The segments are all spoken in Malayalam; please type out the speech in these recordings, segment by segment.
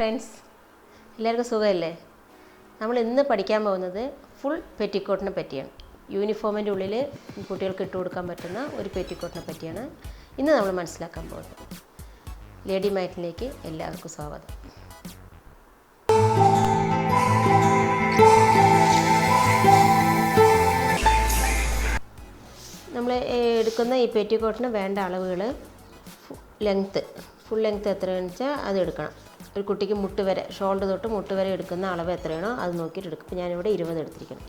ഫ്രണ്ട്സ്, എല്ലാവർക്കും സുഖമല്ലേ? നമ്മൾ ഇന്ന് പഠിക്കാൻ പോകുന്നത് ഫുൾ പെറ്റിക്കോട്ടിനെ പറ്റിയാണ്. യൂണിഫോമിൻ്റെ ഉള്ളിൽ കുട്ടികൾക്ക് ഇട്ട് കൊടുക്കാൻ പറ്റുന്ന ഒരു പെറ്റിക്കോട്ടിനെ പറ്റിയാണ് ഇന്ന് നമ്മൾ മനസ്സിലാക്കാൻ പോകുന്നത്. ലേഡി മാറ്റിലേക്ക് എല്ലാവർക്കും സ്വാഗതം. നമ്മൾ എടുക്കുന്ന ഈ പെറ്റിക്കോട്ടിന് വേണ്ട അളവുകൾ ഫുൾ ലെങ്ത്ത് എത്രയാണെന്ന് വെച്ചാൽ അത് എടുക്കണം. ഒരു കുട്ടിക്ക് മുട്ട് വരെ, ഷോൾഡർ തൊട്ട് മുട്ട് വരെ എടുക്കുന്ന അളവ് എത്രയാണോ അത് നോക്കിയിട്ട് എടുക്കും. ഇപ്പോൾ ഞാനിവിടെ 20 എടുത്തിരിക്കണം.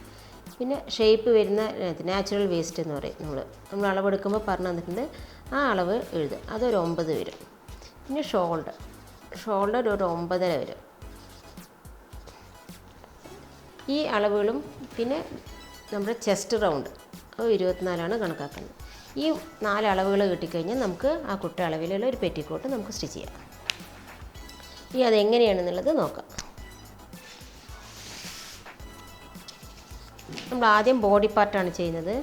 പിന്നെ ഷേപ്പ് വരുന്ന നാച്ചുറൽ വേസ്റ്റ് എന്ന് പറയും. നമ്മൾ അളവെടുക്കുമ്പോൾ പറഞ്ഞു തന്നിട്ടുണ്ട്, ആ അളവ് എഴുതുക. അതൊരു 9 വരും. പിന്നെ ഷോൾഡർ ഒരു 9.5 വരും. ഈ അളവുകളും പിന്നെ നമ്മുടെ ചെസ്റ്റ് റൗണ്ട് അത് 24 കണക്കാക്കുന്നത്. ഈ 4 അളവുകൾ കിട്ടിക്കഴിഞ്ഞാൽ നമുക്ക് ആ കുട്ടി അളവിലുള്ള ഒരു പെറ്റിക്കോട്ട് നമുക്ക് സ്റ്റിച്ച് ചെയ്യാം. ഇനി അതെങ്ങനെയാണെന്നുള്ളത് നോക്കാം. നമ്മൾ ആദ്യം ബോഡി പാർട്ടാണ് ചെയ്യുന്നത്.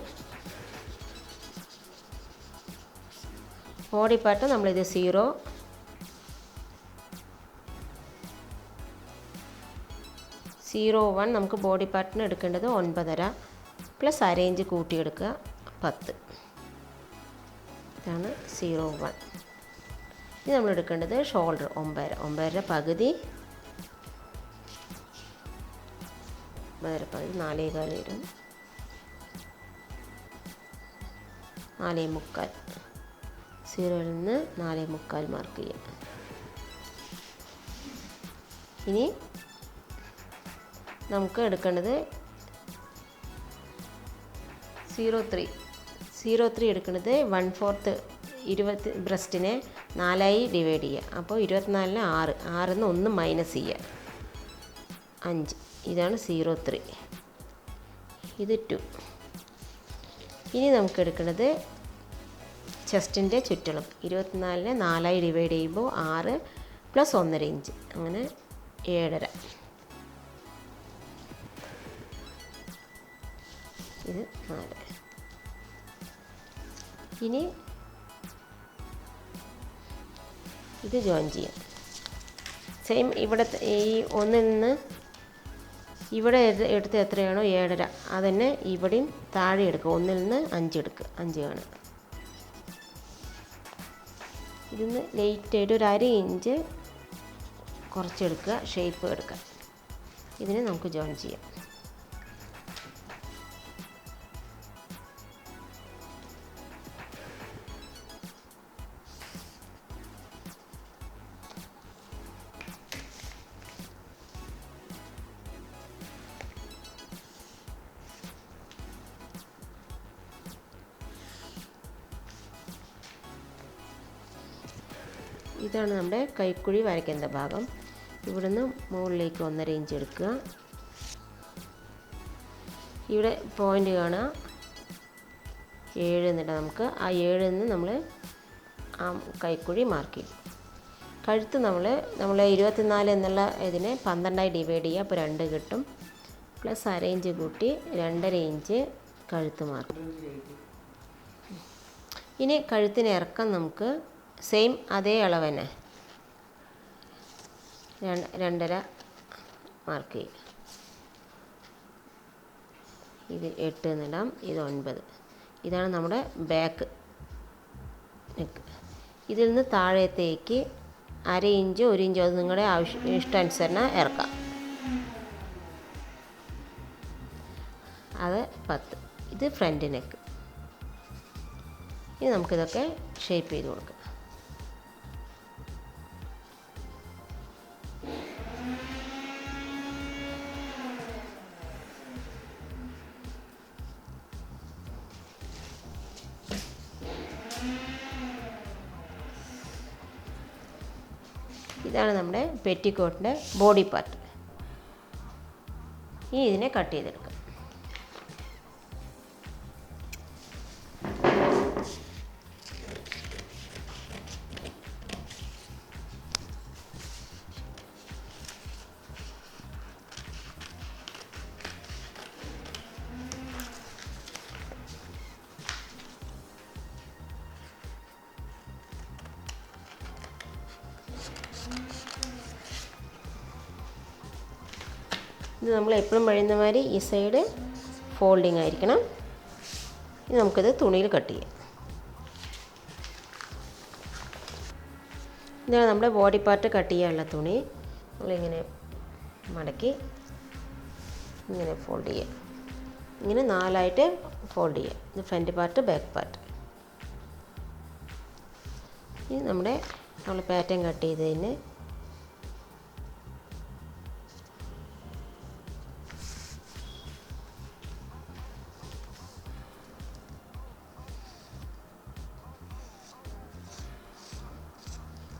ബോഡി പാർട്ട് നമ്മളിത് 0.1 നമുക്ക് ബോഡി പാർട്ടിന് എടുക്കേണ്ടത് 9.5 പ്ലസ് അരയിഞ്ച് കൂട്ടിയെടുക്കുക 10. ഇതാണ് 0.1. ഇനി നമ്മൾ എടുക്കേണ്ടത് ഷോൾഡർ 9.5 പകുതി 4.25 വരും. 4.25 0യിൽ നിന്ന് 4.25 മാർക്ക് ചെയ്യാം. ഇനി നമുക്ക് എടുക്കേണ്ടത് 0.3 എടുക്കുന്നത് 1/4 20 ബ്രസ്റ്റിനെ 4 ഡിവൈഡ് ചെയ്യുക. അപ്പോൾ 24-ന് 6 1 മൈനസ് ചെയ്യുക 5. ഇതാണ് 0.3. ഇത് 2. ഇനി നമുക്ക് എടുക്കുന്നത് ചെസ്റ്റിൻ്റെ ചുറ്റളവ്. 24-നെ 4 ഡിവൈഡ് ചെയ്യുമ്പോൾ 6 പ്ലസ് 1.5 ഇഞ്ച്, അങ്ങനെ 7.5. ഇത് 4. ഇനി ഇത് ജോയിൻ ചെയ്യാം. സെയിം ഇവിടെ ഈ ഒന്നിൽ നിന്ന് ഇവിടെ എടുത്ത് എത്രയാണോ 7.5 അതന്നെ ഇവിടെയും താഴെ എടുക്കുക. 1ൽ നിന്ന് 5 എടുക്കുക. 5 കാണുക. ഇതിന്ന് ലേറ്റായിട്ട് ഒരു 1/2 ഇഞ്ച് കുറച്ചെടുക്കുക, ഷേപ്പ് എടുക്കുക. ഇതിനെ നമുക്ക് ജോയിൻ ചെയ്യാം. ഇതാണ് നമ്മുടെ കൈക്കുഴി വരയ്ക്കേണ്ട ഭാഗം. ഇവിടുന്ന് മുകളിലേക്ക് 1.5 ഇഞ്ച് എടുക്കുക. ഇവിടെ പോയിൻ്റ് കാണുക 7 എന്നിട്ട് നമുക്ക് ആ 7ൽ നിന്ന് നമ്മൾ ആ കൈക്കുഴി മാർക്ക് ചെയ്യും. കഴുത്ത് നമ്മൾ 24 എന്നുള്ള ഇതിനെ 12 ഡിവൈഡ് ചെയ്യുക. അപ്പോൾ 2 കിട്ടും. പ്ലസ് 1/2 ഇഞ്ച് കൂട്ടി 2.5 ഇഞ്ച് കഴുത്ത് മാർക്ക്. ഇനി കഴുത്തിന് ഇറക്കം നമുക്ക് സെയിം അതേ അളവ് തന്നെ 2.5 മാർക്ക് ചെയ്യും. ഇത് 8 എന്നിടാം. ഇത് 9. ഇതാണ് നമ്മുടെ ബാക്ക് നെക്ക്. ഇതിൽ നിന്ന് താഴത്തേക്ക് 1/2 ഇഞ്ച് 1 ഇഞ്ചോ അത് നിങ്ങളുടെ ഇഷ്ടാനുസരണം ഇറക്കാം. അത് 10. ഇത് ഫ്രണ്ട് നെക്ക്. ഇനി നമുക്കിതൊക്കെ ഷേപ്പ് ചെയ്ത് കൊടുക്കാം. ഇതാണ് നമ്മുടെ പെറ്റിക്കോട്ടിൻ്റെ ബോഡി പാർട്ട്. ഇനി ഇതിനെ കട്ട് ചെയ്തെടുക്കാം. ഇത് നമ്മൾ എപ്പോഴും പറയുന്ന മാതിരി ഈ സൈഡ് ഫോൾഡിങ് ആയിരിക്കണം. ഇനി നമുക്കിത് തുണിയിൽ കട്ട് ചെയ്യാം. ഇതാണ് നമ്മുടെ ബോഡി പാർട്ട് കട്ട് ചെയ്യാനുള്ള തുണി. നമ്മളിങ്ങനെ മടക്കി ഇങ്ങനെ ഫോൾഡ് ചെയ്യുക. ഇങ്ങനെ 4ആയിട്ട് ഫോൾഡ് ചെയ്യുക. ഇത് ഫ്രണ്ട് പാർട്ട്, ബാക്ക് പാർട്ട്. ഇനി നമ്മൾ പാറ്റേൺ കട്ട് ചെയ്തതിന്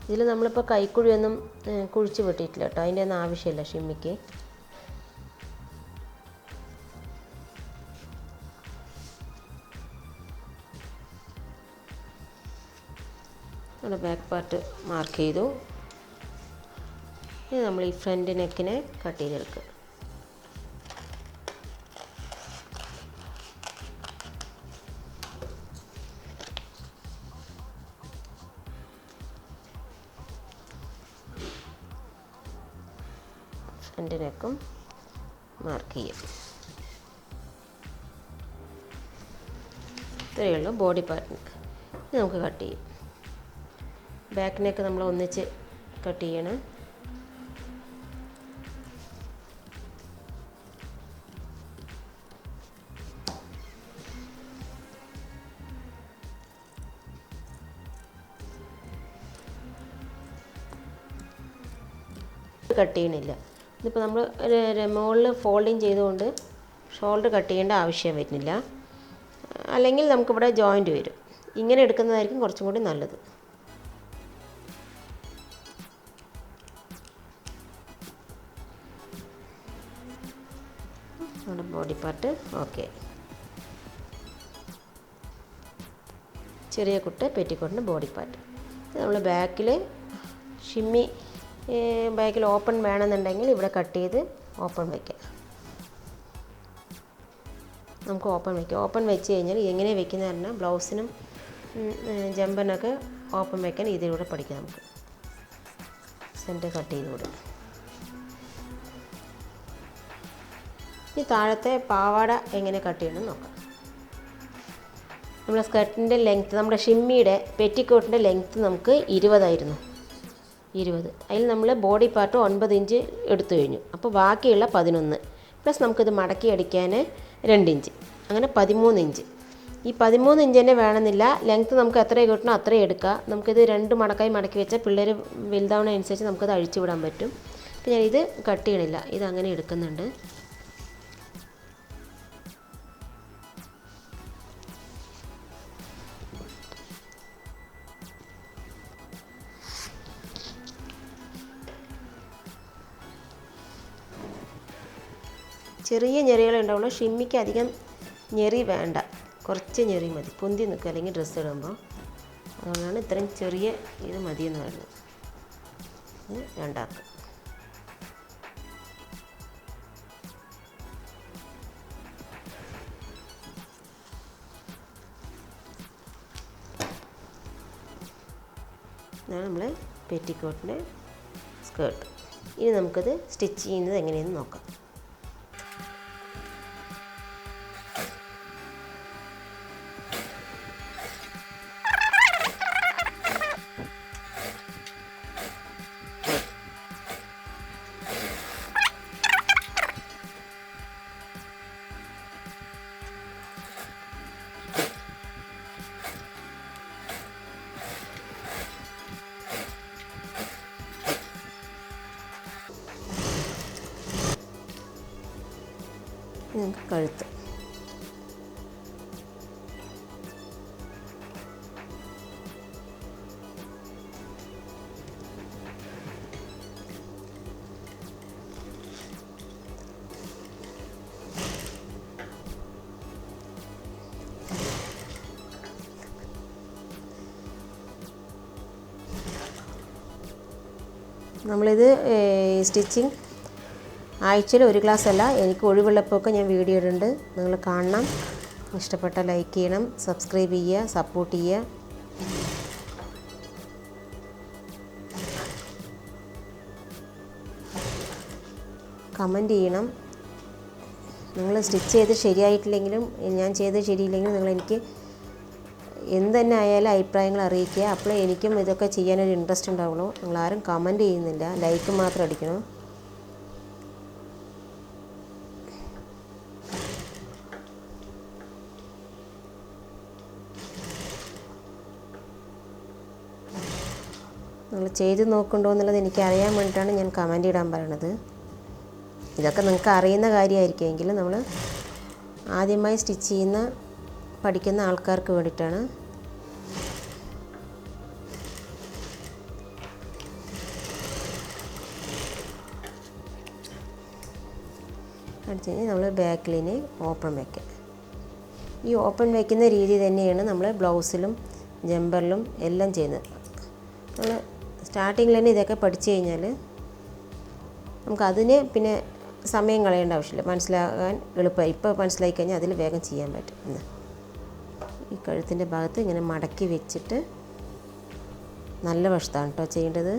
ഇതിൽ നമ്മളിപ്പോൾ കൈക്കുഴിയൊന്നും കുഴിച്ച് വെട്ടിയിട്ടില്ല കേട്ടോ. അതിൻ്റെ ഒന്നും ആവശ്യമില്ല ഷിമ്മിക്ക്. നമ്മുടെ ബാക്ക് പാർട്ട് മാർക്ക് ചെയ്തു. ഇനി നമ്മൾ ഈ ഫ്രണ്ട് നെക്കിനെ കട്ട് ചെയ്തെടുക്കുക. ഫ്രണ്ട് നെക്കും മാർക്ക് ചെയ്യും. ഇത്രയേ ഉള്ളൂ ബോഡി പാർട്ടിന്. ഇനി നമുക്ക് കട്ട് ചെയ്യും. ബാക്ക് നെക്ക് നമ്മൾ ഒന്നിച്ച് കട്ട് ചെയ്യണം. കട്ട് ചെയ്യണില്ല. ഇതിപ്പോൾ നമ്മൾ മുകളിൽ ഫോൾഡിങ് ചെയ്തുകൊണ്ട് ഷോൾഡർ കട്ട് ചെയ്യേണ്ട ആവശ്യം വരുന്നില്ല. അല്ലെങ്കിൽ നമുക്കിവിടെ ജോയിൻറ്റ് വരും. ഇങ്ങനെ എടുക്കുന്നതായിരിക്കും കുറച്ചും കൂടി നല്ലത്. നമ്മുടെ ബോഡി പാർട്ട് ഓക്കെ. ചെറിയ കുട്ട് പെറ്റിക്കോട്ടിൻ്റെ ബോഡി പാർട്ട്. നമ്മൾ ബാക്കിൽ ഷിമ്മി ബാക്കിൽ ഓപ്പൺ വേണമെന്നുണ്ടെങ്കിൽ ഇവിടെ കട്ട് ചെയ്ത് ഓപ്പൺ വയ്ക്കാം. നമുക്ക് ഓപ്പൺ വയ്ക്കാം. ഓപ്പൺ വെച്ച് കഴിഞ്ഞാൽ എങ്ങനെ വെക്കുന്നത് പറഞ്ഞാൽ ബ്ലൗസിനും ജമ്പറിനൊക്കെ ഓപ്പൺ വയ്ക്കാൻ ഇതിലൂടെ പഠിക്കാം. നമുക്ക് സെൻറ്റർ കട്ട് ചെയ്ത് കൊടുക്കാം. ഈ താഴത്തെ പാവാട എങ്ങനെ കട്ട് ചെയ്യണമെന്ന് നോക്കാം. നമ്മുടെ സ്കർട്ടിൻ്റെ ലെങ്ത്ത്, നമ്മുടെ ഷിമ്മിയുടെ പെറ്റിക്കോട്ടിൻ്റെ ലെങ്ത്ത് നമുക്ക് 20 അതിൽ നമ്മൾ ബോഡി പാർട്ട് 9 ഇഞ്ച് എടുത്തു കഴിഞ്ഞു. അപ്പോൾ ബാക്കിയുള്ള 11 പ്ലസ് നമുക്കിത് മടക്കി അടിക്കാൻ 2 ഇഞ്ച്, അങ്ങനെ 13 ഇഞ്ച്. ഈ 13 ഇഞ്ച് തന്നെ വേണമെന്നില്ല. ലെങ്ത്ത് നമുക്ക് എത്ര കിട്ടണോ അത്രയും എടുക്കുക. നമുക്കിത് 2 മടക്കായി മടക്കി വെച്ചാൽ പിള്ളേർ വലുതാവുന്നതനുസരിച്ച് നമുക്കത് അഴിച്ചു വിടാൻ പറ്റും. അപ്പോൾ ഞാനിത് കട്ട് ചെയ്യണില്ല, ഇതങ്ങനെ എടുക്കുന്നുണ്ട്. ചെറിയ ഞെറികളെ ഉണ്ടാവുള്ളൂ. ഷിമ്മിക്ക് അധികം ഞെറി വേണ്ട, കുറച്ച് ഞെറി മതി. പൊന്തി നിൽക്കുക അല്ലെങ്കിൽ ഡ്രസ്സ് ഇടുമ്പോൾ. അതുകൊണ്ടാണ് ഇത്രയും ചെറിയ ഇത് മതിയെന്ന് പറയുന്നത്. ഇത് രണ്ടാക്കുക. ഇതാണ് നമ്മൾ പെറ്റിക്കോട്ടിൻ്റെ സ്കേർട്ട്. ഇനി നമുക്കത് സ്റ്റിച്ച് ചെയ്യുന്നത് എങ്ങനെയെന്ന് നോക്കാം. നമുക്ക് കഴുത്ത്. നമ്മളിത് സ്റ്റിച്ചിങ് ആഴ്ചയിൽ ഒരു ക്ലാസ് അല്ല, എനിക്ക് ഒഴിവുള്ളപ്പോഴൊക്കെ ഞാൻ വീഡിയോ ഇടുന്നുണ്ട്. നിങ്ങൾ കാണണം. ഇഷ്ടപ്പെട്ടാൽ ലൈക്ക് ചെയ്യണം, സബ്സ്ക്രൈബ് ചെയ്യുക, സപ്പോർട്ട് ചെയ്യുക. കമൻറ്റ് ചെയ്യണം. നിങ്ങൾ സ്റ്റിച്ച് ചെയ്ത് ശരിയായിട്ടില്ലെങ്കിലും ഞാൻ ചെയ്ത് ശരിയില്ലെങ്കിലും നിങ്ങളെനിക്ക് എന്ത് തന്നെ ആയാലും അഭിപ്രായങ്ങൾ അറിയിക്കുക. അപ്പോൾ എനിക്കും ഇതൊക്കെ ചെയ്യാനൊരു ഇൻട്രസ്റ്റ് ഉണ്ടാവുള്ളൂ. നിങ്ങളാരും കമൻറ്റ് ചെയ്യുന്നില്ല, ലൈക്ക് മാത്രം അടിക്കണം. നിങ്ങൾ ചെയ്ത് നോക്കുന്നുണ്ടോ എന്നുള്ളത് എനിക്ക് അറിയാൻ വേണ്ടിയിട്ടാണ് ഞാൻ കമൻറ്റ് ഇടാൻ പറയണത്. ഇതൊക്കെ നിങ്ങൾക്ക് അറിയുന്ന കാര്യമായിരിക്കുമെങ്കിലും നമ്മൾ ആദ്യമായി സ്റ്റിച്ച് ചെയ്യുന്ന പഠിക്കുന്ന ആൾക്കാർക്ക് വേണ്ടിയിട്ടാണ്. അടുത്ത് കഴിഞ്ഞാൽ നമ്മൾ ബാക്കിലിന് ഓപ്പൺ വയ്ക്കുക. ഈ ഓപ്പൺ വയ്ക്കുന്ന രീതി തന്നെയാണ് നമ്മൾ ബ്ലൗസിലും ജമ്പറിലും എല്ലാം ചെയ്യുന്നത്. നമ്മൾ സ്റ്റാർട്ടിങ്ങിൽ തന്നെ ഇതൊക്കെ പഠിച്ചു കഴിഞ്ഞാൽ നമുക്കതിന് പിന്നെ സമയം കളയേണ്ട ആവശ്യമില്ല, മനസ്സിലാകാൻ എളുപ്പമായി. ഇപ്പോൾ മനസ്സിലാക്കി കഴിഞ്ഞാൽ അതിൽ വേഗം ചെയ്യാൻ പറ്റും. ഈ കഴുത്തിൻ്റെ ഭാഗത്ത് ഇങ്ങനെ മടക്കി വെച്ചിട്ട് നല്ല വശത്താണ് കേട്ടോ ചെയ്യേണ്ടത്.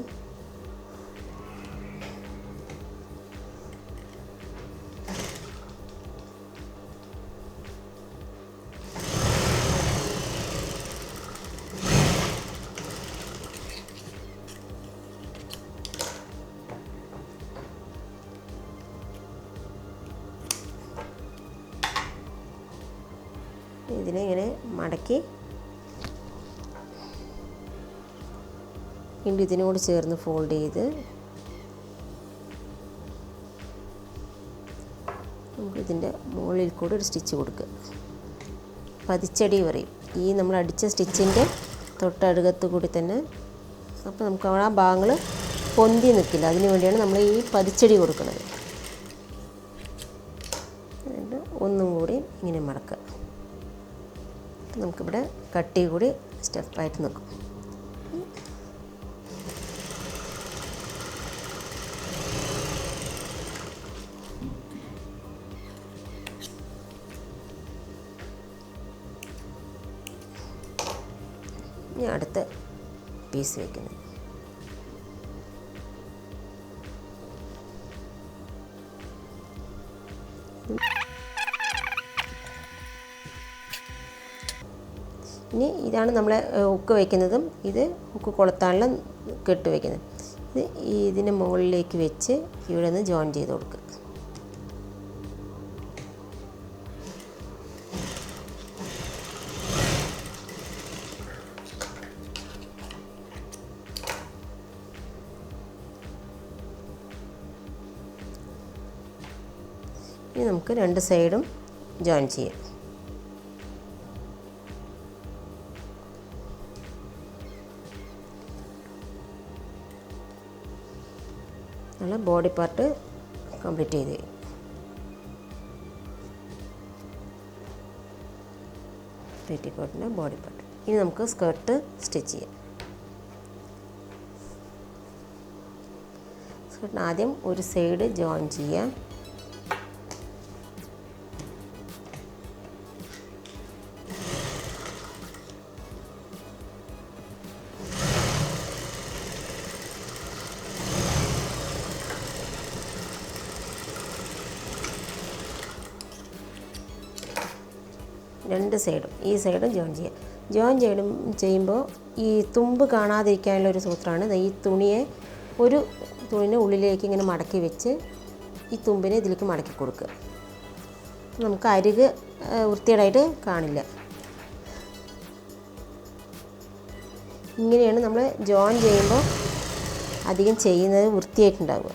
ഇതിനെ ഇങ്ങനെ മടക്കി വീണ്ടും ഇതിനോട് ചേർന്ന് ഫോൾഡ് ചെയ്ത് നമുക്ക് ഇതിൻ്റെ മുകളിൽ കൂടെ ഒരു സ്റ്റിച്ച് കൊടുക്കുക. പതിച്ചടി പറയും ഈ നമ്മൾ അടിച്ച സ്റ്റിച്ചിൻ്റെ തൊട്ടടുക്കത്ത് കൂടി തന്നെ. അപ്പോൾ നമുക്ക് ആ ഭാഗങ്ങൾ പൊന്തി നിൽക്കില്ല, അതിന് വേണ്ടിയാണ് നമ്മൾ ഈ പതിച്ചടി കൊടുക്കുന്നത്. എന്നിട്ട് ഒന്നും കൂടി ഇങ്ങനെ മടക്കുക. നമുക്കിവിടെ കട്ടി കൂടി സ്റ്റെപ്പായിട്ട് നിൽക്കും. ഇനി അടുത്ത പീസ് വയ്ക്കുന്നത്. ഇനി ഇതാണ് നമ്മളെ ഹുക്ക് വയ്ക്കുന്നതും ഇത് ഹുക്ക് കൊളുത്താനുള്ള കെട്ട് വയ്ക്കുന്നത്. ഇത് ഇതിൻ്റെ മുകളിലേക്ക് വെച്ച് ഇവിടെ നിന്ന് ജോയിൻ ചെയ്ത് കൊടുക്കുക. ഇനി നമുക്ക് രണ്ട് സൈഡും ജോയിൻ ചെയ്യാം. നമ്മൾ ബോഡി പാർട്ട് കംപ്ലീറ്റ് ചെയ്ത് കഴിയും. പെറ്റിക്കോട്ടിൻ്റെ ബോഡി പാർട്ട്. ഇനി നമുക്ക് സ്കേർട്ട് സ്റ്റിച്ച് ചെയ്യാം. സ്കേർട്ടിന് ആദ്യം ഒരു സൈഡ് ജോയിൻ ചെയ്യാം. രണ്ട് സൈഡും ഈ സൈഡും ജോയിൻ ചെയ്യുക. ജോയിൻ ചെയ്യുമ്പോൾ ഈ തുമ്പ് കാണാതിരിക്കാനുള്ളൊരു സൂത്രമാണ്. ഈ തുണിയെ ഒരു തുണിനെ ഉള്ളിലേക്ക് ഇങ്ങനെ മടക്കി വെച്ച് ഈ തുമ്പിനെ ഇതിലേക്ക് മടക്കി കൊടുക്കുക. നമുക്ക് അരിക് വൃത്തികേടായിട്ട് കാണില്ല. ഇങ്ങനെയാണ് നമ്മൾ ജോയിൻ ചെയ്യുമ്പോൾ അധികം ചെയ്യുന്നത് വൃത്തിയായിട്ടുണ്ടാവുക.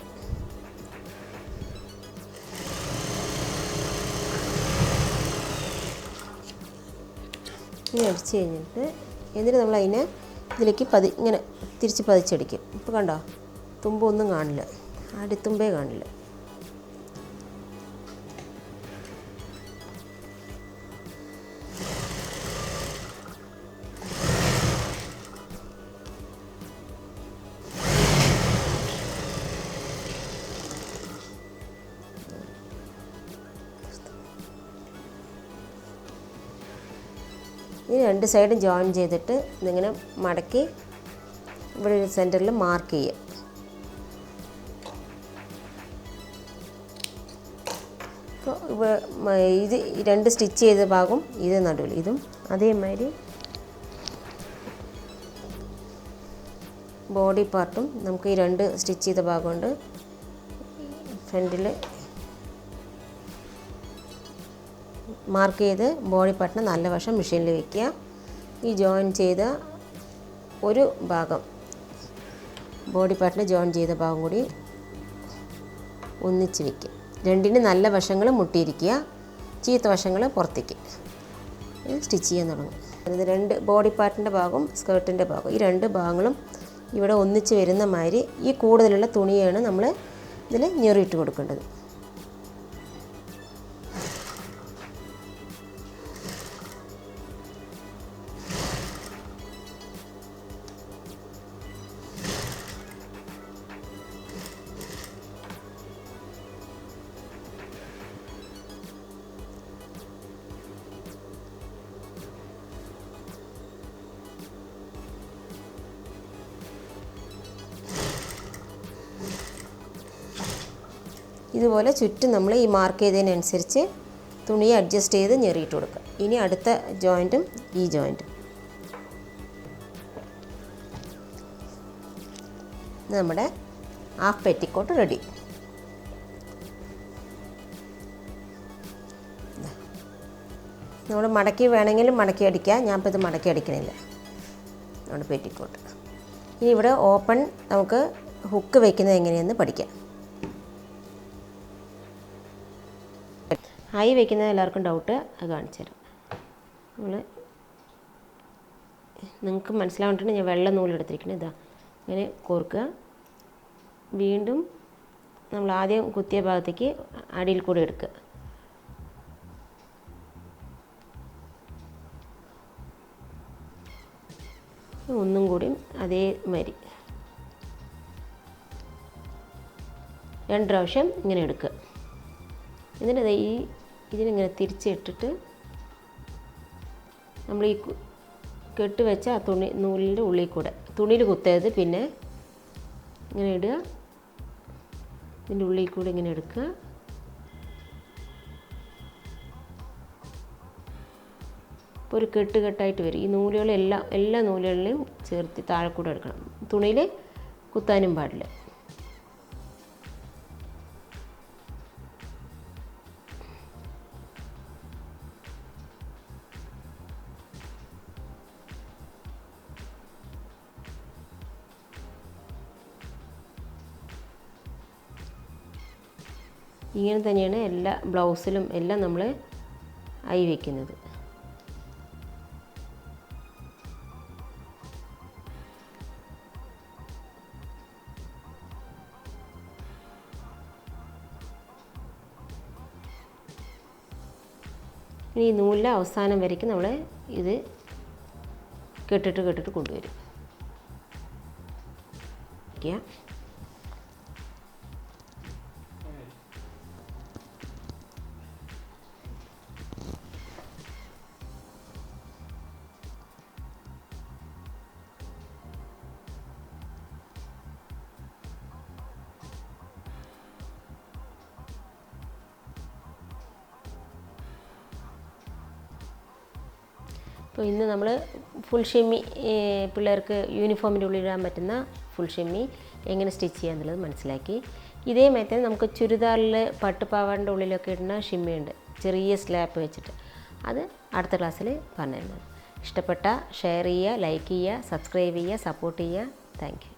ഇങ്ങനെ അടിച്ച് കഴിഞ്ഞിട്ട് എന്നിട്ട് നമ്മൾ അതിനെ ഇതിലേക്ക് ഇങ്ങനെ തിരിച്ച് പതിച്ചടിക്കും. ഇപ്പോൾ കണ്ടോ, തുമ്പൊന്നും കാണില്ല, അടിത്തുമ്പേ കാണില്ല. ഈ രണ്ട് സൈഡും ജോയിൻ ചെയ്തിട്ട് ഇതിങ്ങനെ മടക്കി ഇവിടെ ഒരു സെൻറ്ററിൽ മാർക്ക് ചെയ്യുക. അപ്പോൾ ഇത് 2 സ്റ്റിച്ച് ചെയ്ത ഭാഗം ഇത് നടുവിൽ ഇതും അതേമാതിരി ബോഡി പാർട്ടും നമുക്ക് ഈ 2 സ്റ്റിച്ച് ചെയ്ത ഭാഗമുണ്ട് ഫ്രണ്ടിൽ മാർക്ക് ചെയ്ത് ബോഡി പാർട്ടിന് നല്ല വശം മെഷീനിൽ വയ്ക്കുക. ഈ ജോയിൻ ചെയ്ത ഒരു ഭാഗം ബോഡി പാർട്ടിൽ ജോയിൻ ചെയ്ത ഭാഗം കൂടി ഒന്നിച്ച് വയ്ക്കുക. രണ്ടിന് നല്ല വശങ്ങൾ മുട്ടിയിരിക്കുക, ചീത്ത വശങ്ങൾ പുറത്തേക്ക്. സ്റ്റിച്ച് ചെയ്യാൻ തുടങ്ങും. ഇത് 2 ബോഡി പാർട്ടിൻ്റെ ഭാഗവും സ്കേർട്ടിൻ്റെ ഭാഗവും ഈ 2 ഭാഗങ്ങളും ഇവിടെ ഒന്നിച്ച് വരുന്ന മാതിരി ഈ കൂടുതലുള്ള തുണിയാണ് നമ്മൾ ഇതിൽ ഞെറിയിട്ട് കൊടുക്കേണ്ടത്. ഇതുപോലെ ചുറ്റും നമ്മൾ ഈ മാർക്ക് ചെയ്തതിനനുസരിച്ച് തുണി അഡ്ജസ്റ്റ് ചെയ്ത് ഞെറിയിട്ട് കൊടുക്കുക. ഇനി അടുത്ത ജോയിൻറ്റും ഈ ജോയിൻറ്റും നമ്മുടെ ഹാഫ് പെറ്റിക്കോട്ട് റെഡി. നമ്മൾ മടക്കി വേണമെങ്കിലും മടക്കി അടിക്കുക. ഞാനിപ്പോൾ ഇത് മടക്കി അടിക്കണില്ല. നമ്മുടെ പെറ്റിക്കോട്ട്. ഇനി ഇവിടെ ഓപ്പൺ നമുക്ക് ഹുക്ക് വയ്ക്കുന്നത് എങ്ങനെയെന്ന് പഠിക്കാം. ഹൈ വയ്ക്കുന്നത് എല്ലാവർക്കും ഡൗട്ട്, അത് കാണിച്ചു തരാം. നിങ്ങൾക്ക് മനസ്സിലാവേണ്ടിയിട്ട് ഞാൻ വെള്ള നൂലെടുത്തിരിക്കുന്നത് ഇതാ. ഇങ്ങനെ കോർക്കുക. വീണ്ടും നമ്മൾ ആദ്യം കുത്തിയ ഭാഗത്തേക്ക് അടിയിൽ കൂടെ എടുക്കുക. ഒന്നും കൂടി അതേമാതിരി 2 പ്രാവശ്യം ഇങ്ങനെ എടുക്കുക. എന്നിട്ട് ഇതിനിങ്ങനെ തിരിച്ചിട്ടിട്ട് നമ്മൾ ഈ കെട്ട് വെച്ച ആ നൂലിൻ്റെ ഉള്ളിൽ കൂടെ തുണിയിൽ കുത്തരുത്, പിന്നെ ഇങ്ങനെ ഇടുക. ഇതിൻ്റെ ഉള്ളിൽ കൂടെ ഇങ്ങനെ എടുക്കുക. ഇപ്പോൾ ഒരു കെട്ടായിട്ട് വരും. ഈ നൂലുകളെല്ലാം എല്ലാ നൂലുകളിലും ചേർത്ത് താഴെ കൂടെ എടുക്കണം. തുണിയിൽ കുത്താനും പാടില്ല. ഇങ്ങനെ തന്നെയാണ് എല്ലാ ബ്ലൗസിലും എല്ലാം നമ്മൾ ഐ വയ്ക്കുന്നത്. ഇനി ഈ നൂലിൻ്റെ അവസാനം വരയ്ക്ക് നമ്മൾ ഇത് കെട്ടിട്ട് കൊണ്ടുവരും. അപ്പോൾ ഇന്ന് നമ്മൾ ഫുൾ ഷെമ്മി പിള്ളേർക്ക് യൂണിഫോമിൻ്റെ ഉള്ളിൽ ഇടാൻ പറ്റുന്ന ഫുൾ ഷെമ്മി എങ്ങനെ സ്റ്റിച്ച് ചെയ്യുക എന്നുള്ളത് മനസ്സിലാക്കി. ഇതേ മെത്തേഡ് നമുക്ക് ചുരിദാറിൽ പട്ടുപാവാടിൻ്റെ ഉള്ളിലൊക്കെ ഇടുന്ന ഷിമ്മിയുണ്ട്, ചെറിയ സ്ലാപ്പ് വെച്ചിട്ട്. അത് അടുത്ത ക്ലാസ്സിൽ പറഞ്ഞു തരുന്നത്. ഇഷ്ടപ്പെട്ട ഷെയർ ചെയ്യുക, ലൈക്ക് ചെയ്യുക, സബ്സ്ക്രൈബ് ചെയ്യുക, സപ്പോർട്ട് ചെയ്യുക. Thank you.